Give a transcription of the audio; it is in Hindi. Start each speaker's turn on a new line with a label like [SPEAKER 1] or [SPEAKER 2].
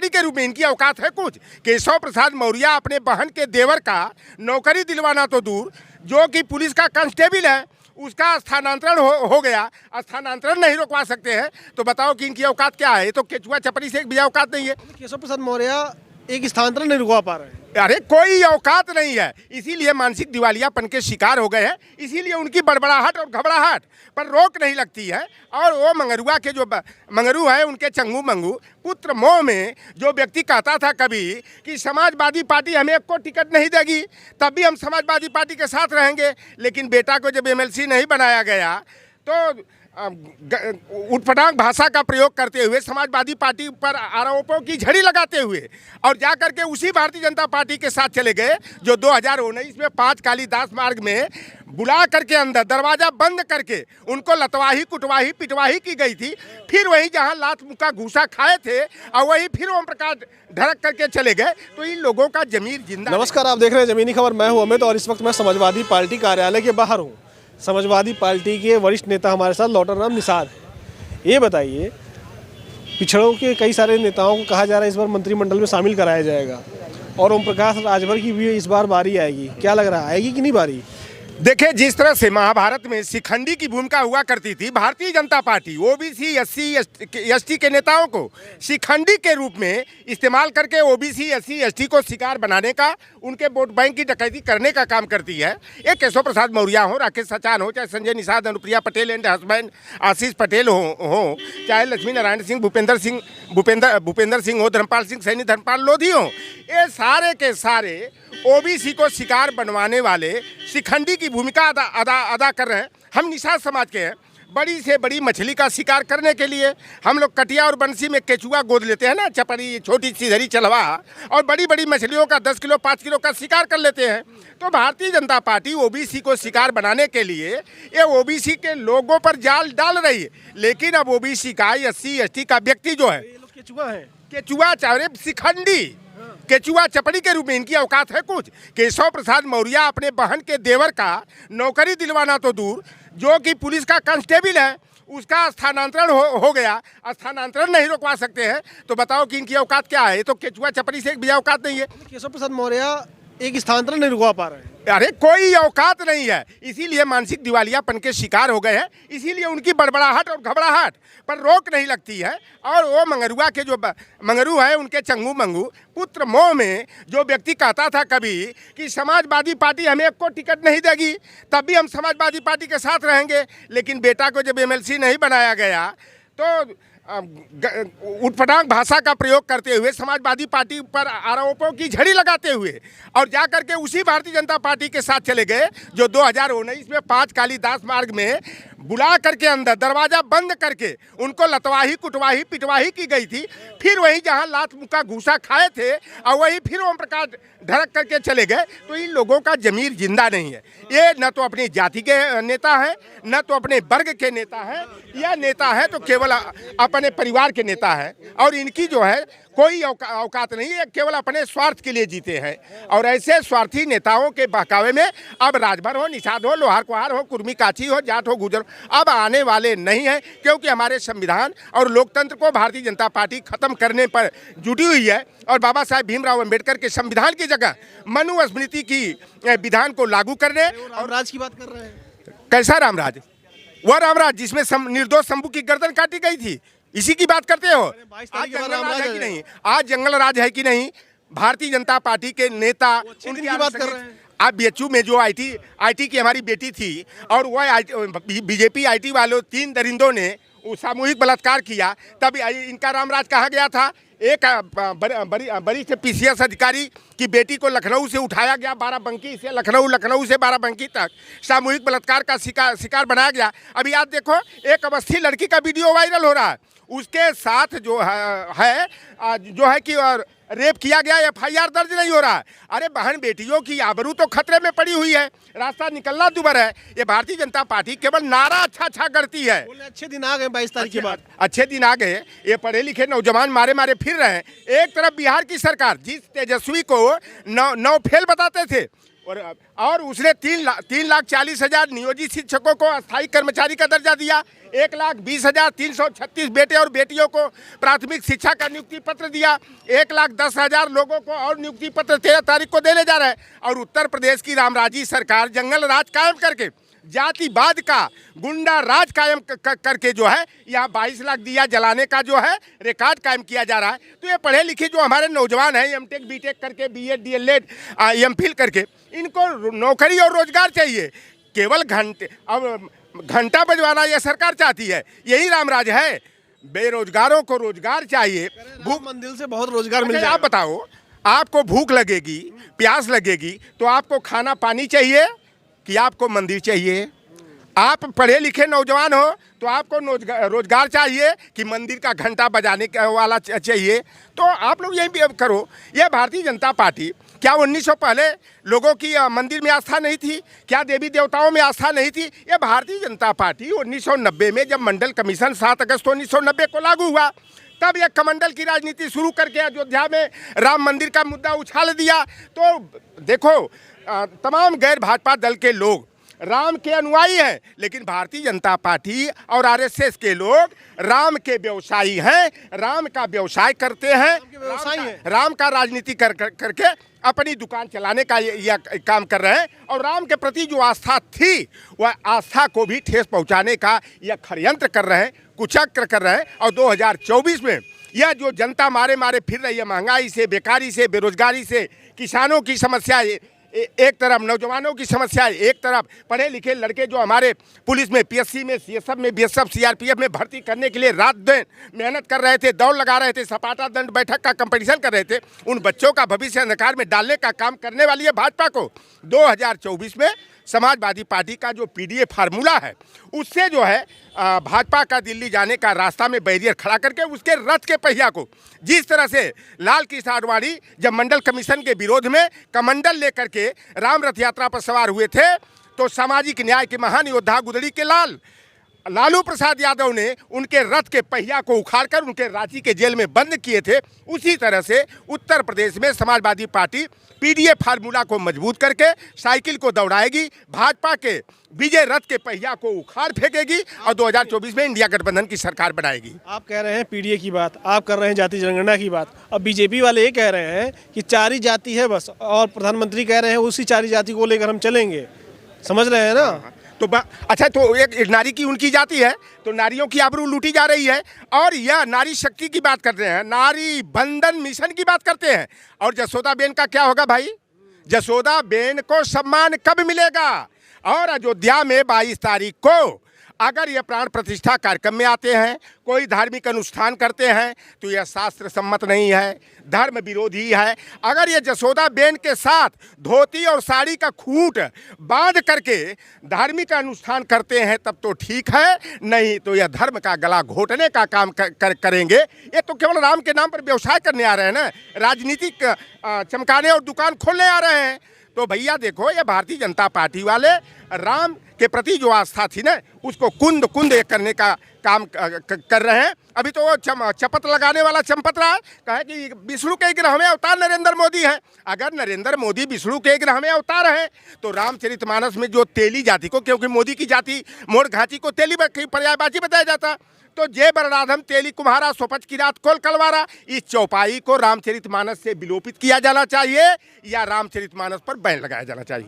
[SPEAKER 1] चपड़ी के रूप में इनकी औकात है कुछ? केशव प्रसाद मौर्य अपने बहन के देवर का नौकरी दिलवाना तो दूर, जो कि पुलिस का कांस्टेबल है उसका स्थानांतरण हो गया, स्थानांतरण नहीं रोकवा सकते हैं, तो बताओ कि इनकी औकात क्या है? ये तो केचुआ चपड़ी से एक भी औकात नहीं है।
[SPEAKER 2] केशव प्रसाद मौर्य एक स्थानांतरण नहीं रुकवा पा रहे हैं।
[SPEAKER 1] अरे कोई औकात नहीं है, इसीलिए मानसिक दिवालियापन के शिकार हो गए हैं, इसीलिए उनकी बड़बड़ाहट और घबराहट पर रोक नहीं लगती है। और वो मंगरुआ के जो मंगरू है, उनके चंगू मंगू पुत्र मोह में जो व्यक्ति कहता था कभी कि समाजवादी पार्टी हमें एक को टिकट नहीं देगी, तब भी हम समाजवादी पार्टी के साथ रहेंगे, लेकिन बेटा को जब एमएलसी नहीं बनाया गया तो उटपटांग भाषा का प्रयोग करते हुए समाजवादी पार्टी पर आरोपों की झड़ी लगाते हुए और जाकर के उसी भारतीय जनता पार्टी के साथ चले गए जो 2019 में 5 कालीदास मार्ग में बुला करके अंदर दरवाजा बंद करके उनको लतवाही कुटवाही पिटवाही की गई थी। फिर वही जहां लात मुक्का घूसा खाए थे और वही फिर ओम प्रकाश ढड़क करके चले गए, तो इन लोगों का जमीर जिंदा।
[SPEAKER 2] नमस्कार, आप देख रहे हैं जमीनी खबर। मैं हूं अमित और इस वक्त मैं समाजवादी पार्टी कार्यालय के बाहर हूं। समाजवादी पार्टी के वरिष्ठ नेता हमारे साथ लौटरराम निषाद हैं। ये बताइए, पिछड़ों के कई सारे नेताओं को कहा जा रहा है इस बार मंत्रिमंडल में शामिल कराया जाएगा और ओम प्रकाश राजभर की भी इस बार बारी आएगी, क्या लग रहा है आएगी कि नहीं बारी?
[SPEAKER 1] देखिए, जिस तरह से महाभारत में शिखंडी की भूमिका हुआ करती थी, Bharatiya Janata party OBC SC ST के नेताओं को शिखंडी के रूप में इस्तेमाल करके ओबीसी एससी एसटी को शिकार बनाने का, उनके वोट बैंक की डकैती करने का काम करती है। ये केशव प्रसाद मौर्य हो, राकेश सचान हो, चाहे संजय निषाद, अनुप्रिया पटेल एंड हस्बैंड आशीष पटेल हो, चाहे लक्ष्मी नारायण सिंह, भूपेंद्र सिंह हो, धर्मपाल सिंह सैनी, धर्मपाल लोधी हो, ये सारे के सारे ओबीसी को शिकार बनवाने वाले शिखंडी की भूमिका अदा कर रहे हैं। हम निषाद समाज के हैं। बड़ी से बड़ी मछली का शिकार करने के लिए हम लोग कटिया और बंसी में केचुआ गोद लेते हैं ना, चपड़ी, छोटी सीधरी, चलवा, और बड़ी बड़ी मछलियों का 10 किलो 5 किलो का शिकार कर लेते हैं। तो भारतीय जनता पार्टी ओबीसी को शिकार बनाने के लिए ये ओबीसी के लोगों पर जाल डाल रही है। लेकिन अब ओबीसी का एससी एसटी का व्यक्ति जो है,
[SPEAKER 2] केचुआ है,
[SPEAKER 1] केचुआ चाहे शिखंडी, केचुआ चपड़ी के रूप में इनकी औकात है कुछ? केशव प्रसाद मौर्य अपने बहन के देवर का नौकरी दिलवाना तो दूर, जो कि पुलिस का कांस्टेबल है उसका स्थानांतरण हो गया, स्थानांतरण नहीं रोकवा सकते हैं, तो बताओ कि इनकी औकात क्या है? ये तो केचुआ चपड़ी से एक भी औकात नहीं है।
[SPEAKER 2] केशव प्रसाद मौर्य एक स्थानांतरण नहीं रुकवा पा रहे हैं।
[SPEAKER 1] अरे कोई औकात नहीं है, इसीलिए मानसिक दिवालियापन के शिकार हो गए हैं, इसीलिए उनकी बड़बड़ाहट और घबराहट पर रोक नहीं लगती है। और वो मंगरुआ के जो मंगरू है, उनके चंगू मंगू पुत्र मोह में जो व्यक्ति कहता था कभी कि समाजवादी पार्टी हमें एक को टिकट नहीं देगी, तब भी हम समाजवादी पार्टी के साथ रहेंगे, लेकिन बेटा को जब एमएलसी नहीं बनाया गया तो उटपटांग भाषा का प्रयोग करते हुए समाजवादी पार्टी पर आरोपों की झड़ी लगाते हुए और जाकर के उसी भारतीय जनता पार्टी के साथ चले गए जो 2019 में 5 कालीदास मार्ग में बुला करके अंदर दरवाजा बंद करके उनको लतवाही कुटवाही पिटवाही की गई थी। फिर वही जहां लात मुक्का घूसा खाए थे और वही फिर ओम प्रकाश ढड़क करके चले गए, तो इन लोगों का जमीर जिंदा नहीं है। ये न तो अपनी जाति के नेता है, न तो अपने वर्ग के नेता है, यह नेता है तो केवल अपने परिवार के नेता है, और इनकी जो है कोई औकात नहीं है, केवल अपने स्वार्थ के लिए जीते हैं। और ऐसे स्वार्थी नेताओं के बहकावे में अब राजभर हो, निषाद हो, लोहार कुहार हो, कुर्मी काची हो, जाट हो, गुजर अब आने वाले नहीं हैं, क्योंकि हमारे संविधान और लोकतंत्र को भारतीय जनता पार्टी खत्म करने पर जुटी हुई है। और बाबा साहेब भीमराव अंबेडकर के संविधान की जगह मनुस्मृति की विधान को लागू करने।
[SPEAKER 2] और राज की बात कर रहे हैं,
[SPEAKER 1] कैसा रामराज? वह रामराज जिसमें निर्दोष शंभू की गर्दन काटी गई थी, इसी की बात करते हो? आज जंगल राज है कि नहीं? आज जंगल राज है कि नहीं? भारतीय जनता पार्टी के नेता
[SPEAKER 2] उनकी बात कर रहे हैं।
[SPEAKER 1] आप बीएचयू में जो आईटी की हमारी बेटी थी और वह बीजेपी आईटी वालों 3 दरिंदों ने सामूहिक बलात्कार किया, तब इनका रामराज कहा गया था। एक वरिष्ठ पीसीएस अधिकारी की बेटी को लखनऊ से उठाया गया, बाराबंकी से लखनऊ से बाराबंकी तक सामूहिक बलात्कार का शिकार बनाया गया। अभी आप देखो, एक अवस्थी लड़की का वीडियो वायरल हो रहा है, उसके साथ जो है कि रेप किया गया, एफआईआर दर्ज नहीं हो रहा है। अरे बहन बेटियों की आबरू तो खतरे में पड़ी हुई है, रास्ता निकलना दुभर है। ये भारतीय जनता पार्टी केवल नारा अच्छा करती है।
[SPEAKER 2] अच्छे दिन आ गए 22 तारीख के बाद,
[SPEAKER 1] अच्छे दिन आ गए। ये पढ़े लिखे नौजवान मारे फिर रहे हैं। एक तरफ बिहार की सरकार जिस तेजस्वी को 9 फेल बताते थे, और उसने 3,40,000 नियोजित शिक्षकों को अस्थायी कर्मचारी का दर्जा दिया। 1,20,336 बेटे और बेटियों को प्राथमिक शिक्षा का नियुक्ति पत्र दिया। 1,10,000 लोगों को और नियुक्ति पत्र 13 तारीख को देने जा रहा है। और उत्तर प्रदेश की रामराजी सरकार जंगल राज कायम करके, जातिवाद का गुंडा राज कायम करके जो है यहाँ 22 लाख दिया जलाने का जो है रिकॉर्ड कायम किया जा रहा है। तो ये पढ़े लिखे जो हमारे नौजवान हैं, एमटेक बीटेक करके, बीएड डीएलएड एमफिल करके, इनको नौकरी और रोजगार चाहिए। केवल घंटा बजवाना यह सरकार चाहती है, यही रामराज है। बेरोजगारों को रोजगार चाहिए।
[SPEAKER 2] भूख मंदिर से बहुत रोजगार मिल जाएगा।
[SPEAKER 1] आप बताओ, आपको भूख लगेगी, प्यास लगेगी, तो आपको खाना पानी चाहिए कि आपको मंदिर चाहिए? आप पढ़े लिखे नौजवान हो तो आपको रोजगार चाहिए कि मंदिर का घंटा बजाने वाला चाहिए? तो आप लोग यही करो। यह भारतीय जनता पार्टी, क्या 1900 पहले लोगों की मंदिर में आस्था नहीं थी? क्या देवी देवताओं में आस्था नहीं थी? यह भारतीय जनता पार्टी 1990 में जब मंडल कमीशन 7 अगस्त 1990 को लागू हुआ, तब यह कमंडल की राजनीति शुरू करके अयोध्या में राम मंदिर का मुद्दा उछाल दिया। तो देखो, तमाम गैर भाजपा दल के लोग राम के अनुयायी हैं, लेकिन भारतीय जनता पार्टी और आरएसएस के लोग राम के व्यवसायी हैं, राम का व्यवसाय करते हैं, राम का राजनीति करके अपनी दुकान चलाने का यह काम कर रहे हैं। और राम के प्रति जो आस्था थी, वह आस्था को भी ठेस पहुंचाने का यह षड्यंत्र कर रहे हैं, कुचक्र कर रहे हैं। और 2024 में यह जो जनता मारे मारे फिर रही है, महंगाई से, बेकारी से, बेरोजगारी से, किसानों की समस्या एक तरफ, नौजवानों की समस्या एक तरफ, पढ़े लिखे लड़के जो हमारे पुलिस में, पीएससी में, सीएसएफ में, बीएसएफ, सीआरपीएफ में भर्ती करने के लिए रात दिन मेहनत कर रहे थे, दौड़ लगा रहे थे, सपाटा दंड बैठक का कंपटीशन कर रहे थे, उन बच्चों का भविष्य अंधकार में डालने का काम करने वाली है भाजपा को 2024 में समाजवादी पार्टी का जो पीडीए फार्मूला है, उससे जो है भाजपा का दिल्ली जाने का रास्ता में बैरियर खड़ा करके उसके रथ के पहिया को, जिस तरह से लाल कृष्ण आडवाणी जब मंडल कमीशन के विरोध में कमंडल लेकर के राम रथ यात्रा पर सवार हुए थे, तो सामाजिक न्याय के महान योद्धा गुदड़ी के लालू प्रसाद यादव ने उनके रथ के पहिया को उखाड़कर उनके रांची के जेल में बंद किए थे। उसी तरह से उत्तर प्रदेश में समाजवादी पार्टी पीडीए फार्मूला को मजबूत करके साइकिल को दौड़ाएगी, भाजपा के विजय रथ के पहिया को उखाड़ फेंकेगी और 2024 में इंडिया गठबंधन की सरकार बनाएगी।
[SPEAKER 2] आप कह रहे हैं पीडीए की बात, आप कर रहे हैं जाति जनगणना की बात, अब बीजेपी वाले ये कह रहे हैं कि 4 ही जाति है बस, और प्रधानमंत्री कह रहे हैं उसी 4 ही जाति को लेकर हम चलेंगे। समझ रहे हैं ना?
[SPEAKER 1] तो अच्छा, तो एक नारी की उनकी जाति है, तो नारियों की आबरू लूटी जा रही है। और यह नारी शक्ति की बात करते हैं, नारी बंधन मिशन की बात करते हैं। और जसोदाबेन का क्या होगा भाई? जसोदाबेन को सम्मान कब मिलेगा? और अयोध्या में 22 तारीख को अगर ये प्राण प्रतिष्ठा कार्यक्रम में आते हैं, कोई धार्मिक अनुष्ठान करते हैं, तो यह शास्त्र सम्मत नहीं है, धर्म विरोधी है। अगर ये जसोदाबेन के साथ धोती और साड़ी का खूंट बांध करके धार्मिक अनुष्ठान करते हैं तब तो ठीक है, नहीं तो यह धर्म का गला घोटने का काम करेंगे। ये तो केवल राम के नाम पर व्यवसाय करने आ रहे हैं ना, राजनीतिक चमकाने और दुकान खोलने आ रहे हैं। तो भैया देखो, ये भारतीय जनता पार्टी वाले राम के प्रति जो आस्था थी ना, उसको कुंद करने का काम कर रहे हैं। अभी तो वो चपत लगाने वाला चंपत रहा है, कहे कि विष्णु के ग्रह में अवतार नरेंद्र मोदी है। अगर नरेंद्र मोदी विष्णु के ग्रह में अवतार है, तो रामचरितमानस में जो तेली जाति को, क्योंकि मोदी की जाति मोड़ घाटी को तेली की पर्यायवाची बताया जाता, तो जय बरराधम तेली कुम्हारा सोपच की रात कोल कलवारा, इस चौपाई को रामचरितमानस से विलोपित किया जाना चाहिए या रामचरितमानस पर बैन लगाया जाना चाहिए।